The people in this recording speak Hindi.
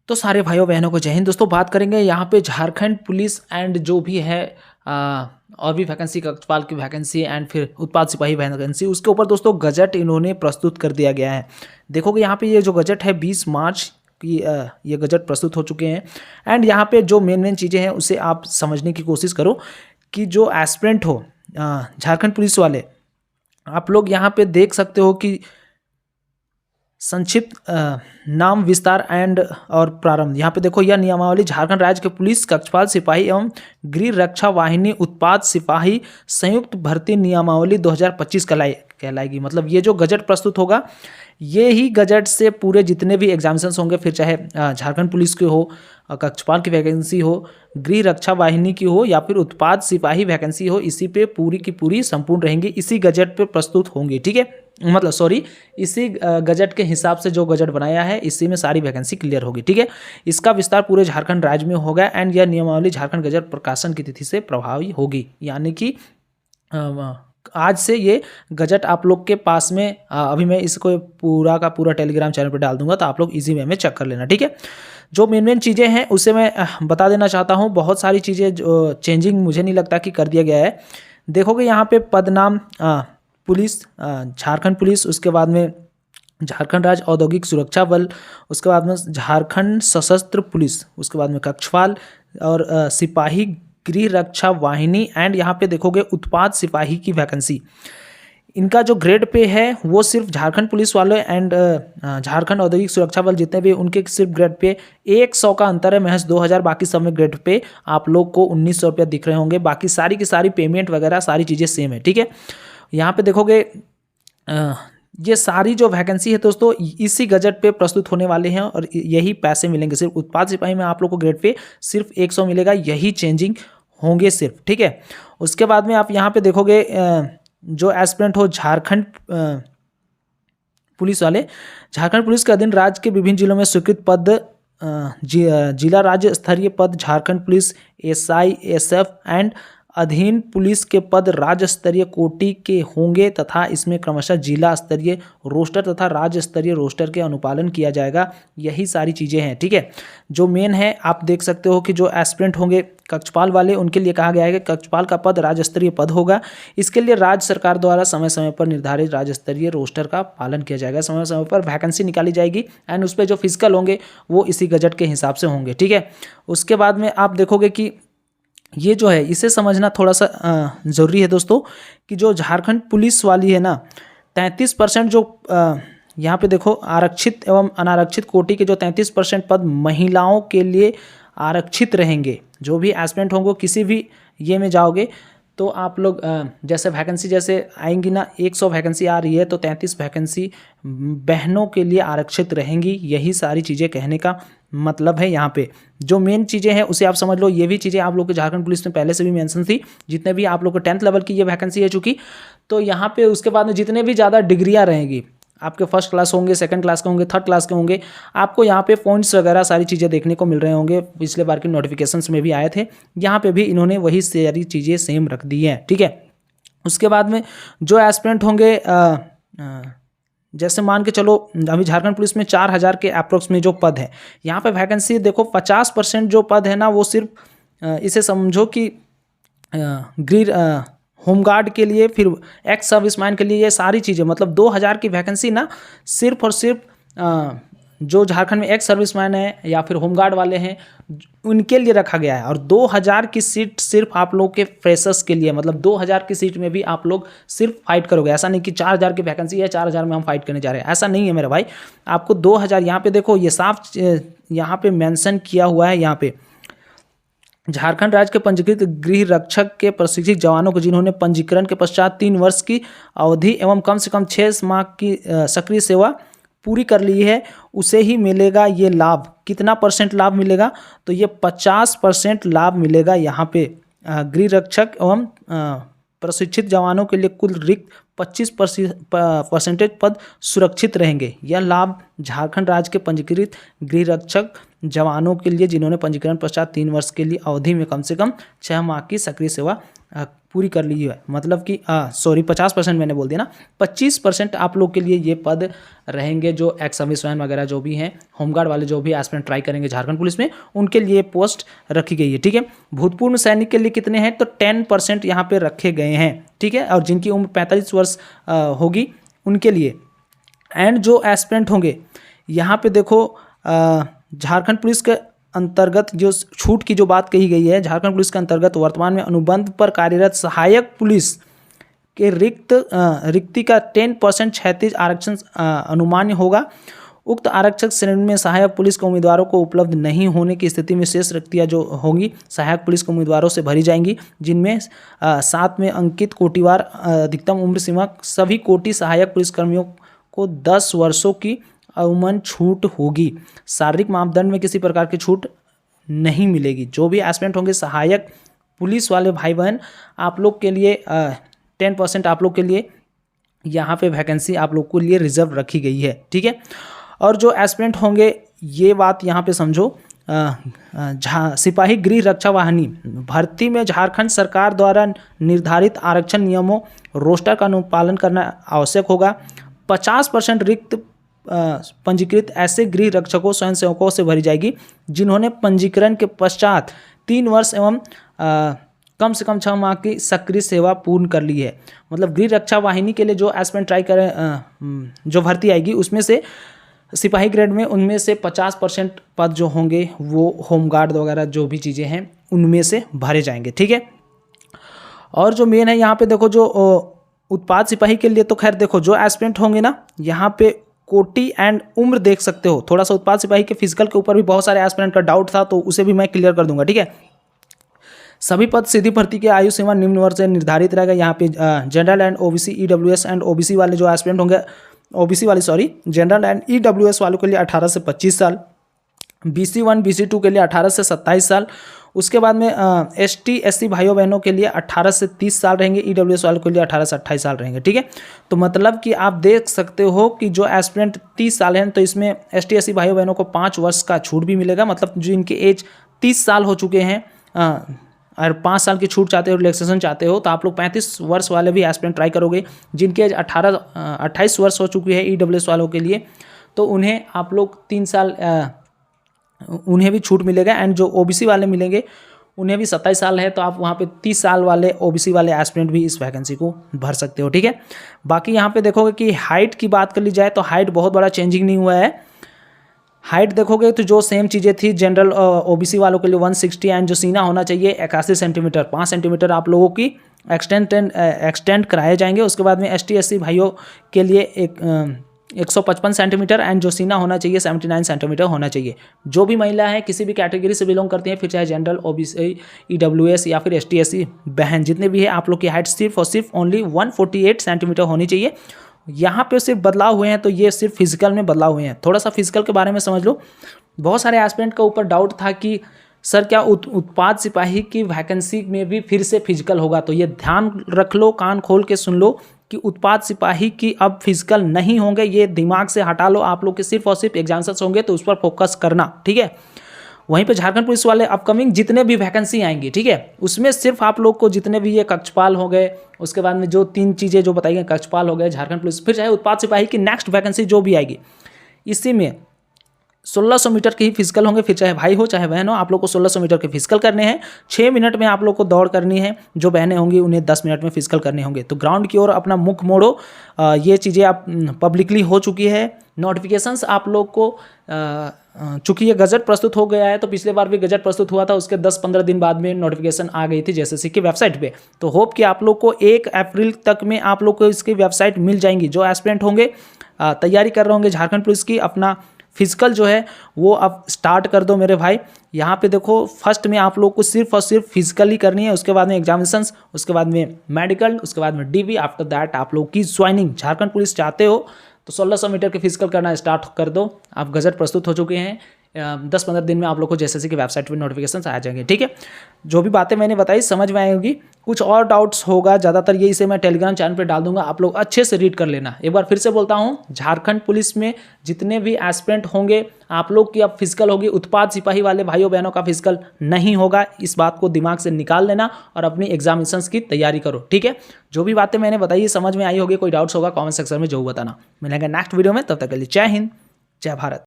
तो सारे भाइयों बहनों को जय हिंद। दोस्तों बात करेंगे यहाँ पे झारखंड पुलिस एंड जो भी है और भी वैकेंसी, कक्षपाल की वैकेंसी एंड फिर उत्पाद सिपाही वैकेंसी, उसके ऊपर दोस्तों गजट इन्होंने प्रस्तुत कर दिया गया है। देखोगे यहाँ पे ये जो गजट है 20 मार्च की ये गजट प्रस्तुत हो चुके हैं। एंड यहाँ पे जो मेन चीज़ें हैं उसे आप समझने की कोशिश करो कि जो एस्पिरेंट हो झारखंड पुलिस वाले, आप लोग यहाँ पे देख सकते हो कि संक्षिप्त नाम विस्तार एंड और प्रारंभ। यहाँ पे देखो, यह नियमावली झारखंड राज्य के पुलिस कक्षपाल सिपाही एवं गृह रक्षा वाहिनी उत्पाद सिपाही संयुक्त भर्ती नियमावली 2025 कहलाएगी। मतलब ये जो गजट प्रस्तुत होगा, ये ही गजट से पूरे जितने भी एग्जामिनेशंस होंगे, फिर चाहे झारखंड पुलिस के हो, कक्षपाल की वैकेंसी हो, गृह रक्षा वाहिनी की हो या फिर उत्पाद सिपाही वैकेंसी हो, इसी पे पूरी की पूरी संपूर्ण रहेंगी, इसी गजट पे प्रस्तुत होंगी। ठीक है, मतलब सॉरी, इसी गजट के हिसाब से जो गजट बनाया है, इसी में सारी वैकेंसी क्लियर होगी। ठीक है, इसका विस्तार पूरे झारखंड राज्य में होगा एंड यह नियमावली झारखंड गजट प्रकाशन की तिथि से प्रभावी होगी। यानी कि आज से ये गजट आप लोग के पास में, अभी मैं इसको पूरा का पूरा टेलीग्राम चैनल पर डाल दूंगा, तो आप लोग इजी वे में चेक कर लेना। ठीक है, जो मेन चीज़ें हैं उसे मैं बता देना चाहता हूँ। बहुत सारी चीज़ें जो चेंजिंग मुझे नहीं लगता कि कर दिया गया है। देखोगे यहाँ पे पद नाम पुलिस, झारखंड पुलिस, उसके बाद में झारखंड राज्य औद्योगिक सुरक्षा बल, उसके बाद में झारखंड सशस्त्र पुलिस, उसके बाद में कक्षपाल और सिपाही गृह रक्षा वाहिनी एंड यहाँ पे देखोगे उत्पाद सिपाही की वैकेंसी। इनका जो ग्रेड पे है वो सिर्फ झारखंड पुलिस वाले एंड झारखंड औद्योगिक सुरक्षा बल जितने भी, उनके सिर्फ ग्रेड पे 100 का अंतर है, महज 2000। बाकी सब में ग्रेड पे आप लोग को 1900 रुपया दिख रहे होंगे। बाकी सारी की सारी पेमेंट वगैरह सारी चीज़ें सेम है। ठीक है, यहाँ पे देखोगे ये सारी जो वैकेंसी है दोस्तों इसी गजट पे प्रस्तुत होने वाले हैं और यही पैसे मिलेंगे। सिर्फ उत्पाद सिपाही में आप लोग को ग्रेड पे सिर्फ 100 मिलेगा, यही चेंजिंग होंगे सिर्फ। ठीक है, उसके बाद में आप यहाँ पे देखोगे जो एस्पिरेंट हो झारखंड पुलिस वाले, झारखंड पुलिस के अधीन राज्य के विभिन्न जिलों में स्वीकृत पद, जिला राज्य स्तरीय पद Jharkhand police SI SF and अधीन पुलिस के पद राज्य स्तरीय कोटि के होंगे तथा इसमें क्रमशः जिला स्तरीय रोस्टर तथा राज्य स्तरीय रोस्टर के अनुपालन किया जाएगा। यही सारी चीज़ें हैं। ठीक है, जो मेन है आप देख सकते हो कि जो एस्पिरेंट होंगे कक्षपाल वाले, उनके लिए कहा गया है कि कक्षपाल का पद राज्य स्तरीय पद होगा। इसके लिए राज्य सरकार द्वारा समय समय पर निर्धारित राज्य स्तरीय रोस्टर का पालन किया जाएगा। समय समय पर वैकेंसी निकाली जाएगी एंड उस पर जो फिजिकल होंगे वो इसी गजट के हिसाब से होंगे। ठीक है, उसके बाद में आप देखोगे कि ये जो है इसे समझना थोड़ा सा ज़रूरी है दोस्तों कि जो झारखंड पुलिस वाली है ना, 33% जो यहाँ पे देखो आरक्षित एवं अनारक्षित कोटि के जो 33% पद महिलाओं के लिए आरक्षित रहेंगे। जो भी एस्पिरेंट होंगे किसी भी ये में जाओगे तो आप लोग जैसे वैकेंसी जैसे आएंगी ना, 100 वैकेंसी आ रही है तो 33 वैकेंसी बहनों के लिए आरक्षित रहेंगी। यही सारी चीज़ें कहने का मतलब है। यहाँ पे जो मेन चीज़ें हैं उसे आप समझ लो। ये भी चीज़ें आप लोग के झारखंड पुलिस में पहले से भी मेंशन थी। जितने भी आप लोग को 10th लेवल की ये वैकेंसी है चूँकि, तो यहाँ पे उसके बाद में जितने भी ज़्यादा डिग्रियाँ रहेंगी, आपके फर्स्ट क्लास होंगे, सेकंड क्लास के होंगे, थर्ड क्लास के होंगे, आपको यहाँ पे पॉइंट्स वगैरह सारी चीज़ें देखने को मिल रहे होंगे। पिछले बार के नोटिफिकेशंस में भी आए थे, यहाँ पे भी इन्होंने वही सारी चीज़ें सेम रख दी हैं। ठीक है, उसके बाद में जो एस्पिरेंट होंगे जैसे मान के चलो अभी झारखंड पुलिस में 4000 के अप्रोक्स में जो पद है, यहाँ पे वैकेंसी देखो 50% जो पद है ना वो सिर्फ इसे समझो कि गृह होमगार्ड के लिए, फिर एक्स सर्विसमैन के लिए, ये सारी चीज़ें मतलब 2000 की वैकेंसी ना सिर्फ और सिर्फ जो झारखंड में एक्स सर्विसमैन है या फिर होमगार्ड वाले हैं उनके लिए रखा गया है। और 2000 की सीट सिर्फ आप लोग के फ्रेशर्स के लिए, मतलब 2000 की सीट में भी आप लोग सिर्फ फाइट करोगे। ऐसा नहीं कि 4000 की वैकेंसी है 4000 में हम फाइट करने जा रहे हैं, ऐसा नहीं है मेरे भाई। आपको 2000 यहाँ पे देखो, ये साफ यहाँ पे मेंशन किया हुआ है। यहाँ पे झारखंड राज्य के पंजीकृत गृह रक्षक के प्रशिक्षित जवानों को जिन्होंने पंजीकरण के पश्चात 3 वर्ष की अवधि एवं कम से कम 6 माह की सक्रिय सेवा पूरी कर ली है, उसे ही मिलेगा ये लाभ। कितना % लाभ मिलेगा? तो ये 50% लाभ मिलेगा। यहाँ पे गृह रक्षक एवं प्रशिक्षित जवानों के लिए कुल रिक्त 25% पद सुरक्षित रहेंगे। यह लाभ झारखंड राज्य के पंजीकृत गृह रक्षक जवानों के लिए जिन्होंने पंजीकरण पश्चात 3 वर्ष के लिए अवधि में कम से कम 6 माह की सक्रिय सेवा पूरी कर ली है, मतलब कि सॉरी 50% मैंने बोल दिया ना, 25% आप लोग के लिए ये पद रहेंगे जो एक्स सर्विसमैन वगैरह जो भी हैं, होमगार्ड वाले जो भी एस्पिरेंट ट्राई करेंगे झारखंड पुलिस में, उनके लिए पोस्ट रखी गई है। ठीक है, भूतपूर्व सैनिक के लिए कितने हैं, तो 10% यहाँ पे रखे गए हैं। ठीक है, और जिनकी उम्र 45 वर्ष होगी उनके लिए। एंड जो एस्पिरेंट होंगे यहाँ पे देखो झारखंड पुलिस के अंतर्गत जो छूट की जो बात कही गई है, झारखंड पुलिस के अंतर्गत वर्तमान में अनुबंध पर कार्यरत सहायक पुलिस के रिक्ति का 10% क्षैतिज आरक्षण अनुमान्य होगा। उक्त आरक्षक श्रेणी में सहायक पुलिस के उम्मीदवारों को उपलब्ध नहीं होने की स्थिति में शेष रिक्तियाँ जो होंगी सहायक पुलिस के उम्मीदवारों से भरी जाएंगी, जिनमें 7 में अंकित कोटिवार अधिकतम उम्र सीमा सभी कोटि सहायक पुलिसकर्मियों को 10 वर्षों की अवमन छूट होगी। शारीरिक मापदंड में किसी प्रकार की छूट नहीं मिलेगी। जो भी एस्पिरेंट होंगे सहायक पुलिस वाले भाई बहन, आप लोग के लिए 10% आप लोग के लिए यहाँ पे वैकेंसी आप लोग के लिए रिजर्व रखी गई है। ठीक है, और जो एस्पिरेंट होंगे ये बात यहाँ पे समझो, सिपाही गृह रक्षा वाहिनी भर्ती में झारखंड सरकार द्वारा निर्धारित आरक्षण नियमों रोस्टर का अनुपालन करना आवश्यक होगा। 50% रिक्त पंजीकृत ऐसे गृह रक्षकों स्वयंसेवकों से भरी जाएगी जिन्होंने पंजीकरण के पश्चात 3 वर्ष एवं कम से कम 6 माह की सक्रिय सेवा पूर्ण कर ली है। मतलब गृह रक्षा वाहिनी के लिए जो एस्पिरेंट ट्राई करें जो भर्ती आएगी उसमें से सिपाही ग्रेड में उनमें से 50% पद जो होंगे वो होमगार्ड वगैरह जो भी चीज़ें हैं उनमें से भरे जाएंगे। ठीक है, और जो मेन है यहाँ पे देखो जो उत्पाद सिपाही के लिए, तो खैर देखो जो एस्पिरेंट होंगे ना यहाँ पे कोटि एंड उम्र देख सकते हो। थोड़ा सा उत्पाद सिपाही के फिजिकल के ऊपर भी बहुत सारे एस्पिरेंट का डाउट था, तो उसे भी मैं क्लियर कर दूंगा। ठीक है, सभी पद सीधी भर्ती के आयु सीमा निम्न वर्ग से निर्धारित रहेगा। यहाँ पे general and OBC EWS and OBC वाले जो एस्पिरेंट होंगे, ओबीसी वाले सॉरी जनरल एंड ईडब्ल्यूएस वालों के लिए 18 से 25 साल, BC1 BC2 के लिए 18 से 27 साल, उसके बाद में ST SC भाइयों बहनों के लिए 18 से 30 साल रहेंगे, EWS वालों के लिए 18 से 28 साल रहेंगे। ठीक है, तो मतलब कि आप देख सकते हो कि जो एस्पिरेंट 30 साल हैं तो इसमें ST SC भाइयों बहनों को 5 वर्ष का छूट भी मिलेगा। मतलब जो इनके एज 30 साल हो चुके हैं और 5 साल की छूट चाहते हो, रिलैक्सेशन चाहते हो, तो आप लोग 35 वर्ष वाले भी एस्पिरेंट ट्राई करोगे। जिनके एज 28 वर्ष हो चुकी है EWS वालों के लिए, तो उन्हें आप लोग 3 साल उन्हें भी छूट मिलेगा। एंड जो ओबीसी वाले मिलेंगे उन्हें भी 27 साल है, तो आप वहाँ पे 30 साल वाले ओबीसी वाले एस्पिरेंट भी इस वैकेंसी को भर सकते हो। ठीक है, बाकी यहाँ पे देखोगे कि हाइट की बात कर ली जाए तो हाइट बहुत बड़ा चेंजिंग नहीं हुआ है। हाइट देखोगे तो जो सेम चीज़ें थी जनरल ओबीसी वालों के लिए 160 एंड जो सीना होना चाहिए 81 सेंटीमीटर, 5 सेंटीमीटर आप लोगों की एक्सटेंड कराए जाएंगे। उसके बाद में ST SC भाइयों के लिए 155 सेंटीमीटर एंड जो सीना होना चाहिए 79 सेंटीमीटर होना चाहिए। जो भी महिला है किसी भी कैटेगरी से बिलोंग करती हैं, फिर चाहे जनरल ओबीसी EWS या फिर ST SC बहन जितने भी है, आप लोग की हाइट सिर्फ और सिर्फ ओनली 148 सेंटीमीटर होनी चाहिए। यहाँ पे सिर्फ बदलाव हुए हैं तो ये सिर्फ फिजिकल में बदलाव हुए हैं। थोड़ा सा फिजिकल के बारे में समझ लो। बहुत सारे एस्पिरेंट के ऊपर डाउट था कि सर क्या उत्पाद सिपाही की वैकेंसी में भी फिर से फिजिकल होगा, तो ये ध्यान रख लो, कान खोल के सुन लो कि उत्पाद सिपाही की अब फिजिकल नहीं होंगे। ये दिमाग से हटा लो, आप लोग के सिर्फ और सिर्फ एग्जाम्स होंगे, तो उस पर फोकस करना। ठीक है, वहीं पे झारखंड पुलिस वाले अपकमिंग जितने भी वैकेंसी आएंगी, ठीक है, उसमें सिर्फ आप लोग को जितने भी ये कक्षपाल हो गए, उसके बाद में जो 3 चीज़ें जो बताई गई, कक्षपाल हो गए, झारखंड पुलिस, फिर चाहे उत्पाद सिपाही की नेक्स्ट वैकेंसी जो भी आएगी, इसी में 1600 मीटर के ही फिजिकल होंगे। फिर चाहे भाई हो चाहे बहन हो, आप लोग को 1600 मीटर के फिजिकल करने हैं। 6 मिनट में आप लोग को दौड़ करनी है। जो बहनें होंगी उन्हें 10 मिनट में फिजिकल करने होंगे। तो ग्राउंड की ओर अपना मुख मोड़ो। ये चीज़ें आप पब्लिकली हो चुकी है। नोटिफिकेशंस आप लोग को चूँकि ये गजट प्रस्तुत हो गया है, तो पिछले बार भी गजट प्रस्तुत हुआ था, उसके 10-15 दिन बाद में नोटिफिकेशन आ गई थी JSSC की वेबसाइट पे। तो होप कि आप लोग को 1 अप्रैल तक में आप लोग को इसकी वेबसाइट मिल जाएंगी। जो एस्पिरेंट होंगे तैयारी कर रहे होंगे झारखंड पुलिस की, अपना फिजिकल जो है वो अब स्टार्ट कर दो मेरे भाई। यहाँ पे देखो फर्स्ट में आप लोग को सिर्फ और सिर्फ फिजिकल ही करनी है, उसके बाद में एग्जामिनेशंस, उसके बाद में मेडिकल, उसके बाद में DV। आफ्टर दैट आप लोग की ज्वाइनिंग। झारखंड पुलिस चाहते हो तो 1600 मीटर के फिजिकल करना स्टार्ट कर दो। आप गजट प्रस्तुत हो चुके हैं, 10-15 दिन में आप लोग को JSSC की वेबसाइट पर नोटिफिकेशन आ जाएंगे। ठीक है, जो भी बातें मैंने बताई समझ में आई होगी। कुछ और डाउट्स होगा, ज़्यादातर ये इसे मैं टेलीग्राम चैनल पे डाल दूंगा, आप लोग अच्छे से रीड कर लेना। एक बार फिर से बोलता हूँ, झारखंड पुलिस में जितने भी एस्पिरेंट होंगे आप लोग की अब फिजिकल होगी, उत्पाद सिपाही वाले भाइयों बहनों का फिजिकल नहीं होगा। इस बात को दिमाग से निकाल लेना और अपनी एग्जामिनेशंस की तैयारी करो। ठीक है, जो भी बातें मैंने बताई समझ में आई होगी, कोई डाउट्स होगा कॉमेंट सेक्शन में जरूर बताना। मिलेंगे नेक्स्ट वीडियो में, तब तक के लिए जय हिंद, जय भारत।